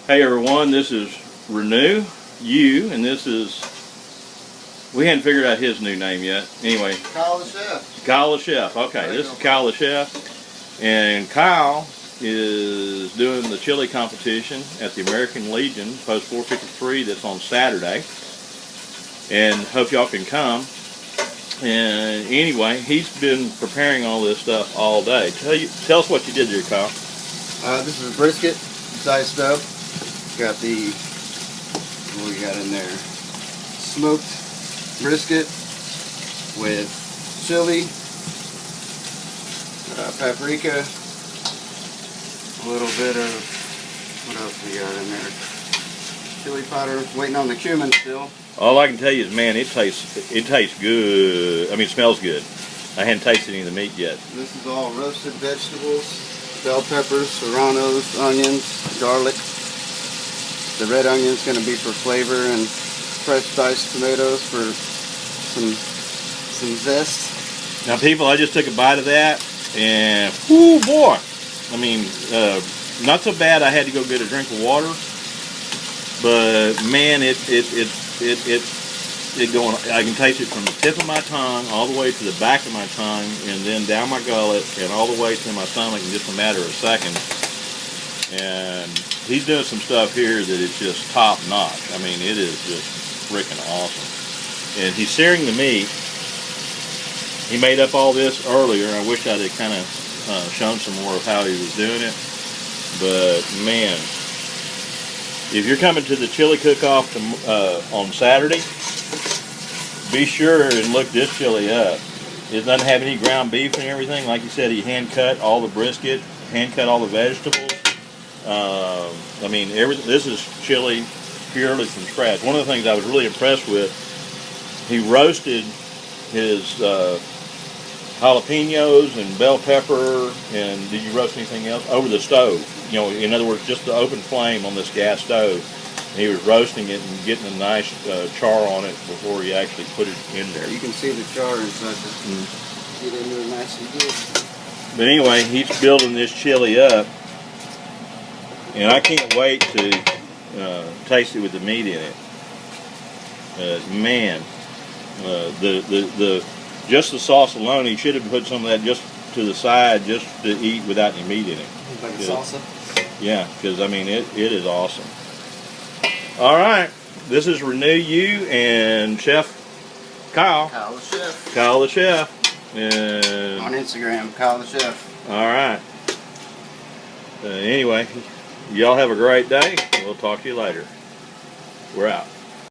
Hey everyone, this is Renew You, and this is, we hadn't figured out his new name yet. Anyway, Kyle the Chef. Kyle the Chef. Okay, this is Kyle the Chef, and Kyle is doing the chili competition at the American Legion Post 453 that's on Saturday, and hope y'all can come. And anyway, he's been preparing all this stuff all day. Tell us what you did there, Kyle. This is a brisket, diced up. Got the, what we got in there? Smoked brisket with chili, paprika, a little bit of, what else we got in there? Chili powder, waiting on the cumin still. All I can tell you is, man, it tastes good. I mean, it smells good. I hadn't tasted any of the meat yet. This is all roasted vegetables, bell peppers, serranos, onions, garlic. The red onion is going to be for flavor, and fresh diced tomatoes for some zest. Now, people, I just took a bite of that, and whoo, boy! I mean, not so bad. I had to go get a drink of water, but man, it going. I can taste it from the tip of my tongue all the way to the back of my tongue, and then down my gullet, and all the way to my stomach in just a matter of seconds. And he's doing some stuff here that is just top notch. I mean, it is just freaking awesome. And he's searing the meat. He made up all this earlier. I wish I'd have kind of shown some more of how he was doing it. But man, if you're coming to the chili cook-off on Saturday, be sure and look this chili up. It doesn't have any ground beef and everything. Like you said, he hand-cut all the brisket, hand-cut all the vegetables. I mean, this is chili purely from scratch. One of the things I was really impressed with, he roasted his jalapenos and bell pepper, and did you roast anything else? Over the stove. You know, in other words, just the open flame on this gas stove. And he was roasting it and getting a nice char on it before he actually put it in there. You can see the char inside the, get into it nice and good. But anyway, he's building this chili up. And I can't wait to taste it with the meat in it. Man, just the sauce alone, he should have put some of that just to the side, just to eat without any meat in it. Like a salsa? Yeah, because I mean it is awesome. All right, this is Renew You and Chef Kyle. Kyle the Chef. Kyle the Chef. And on Instagram, Kyle the Chef. All right. Anyway. Y'all have a great day. We'll talk to you later. We're out.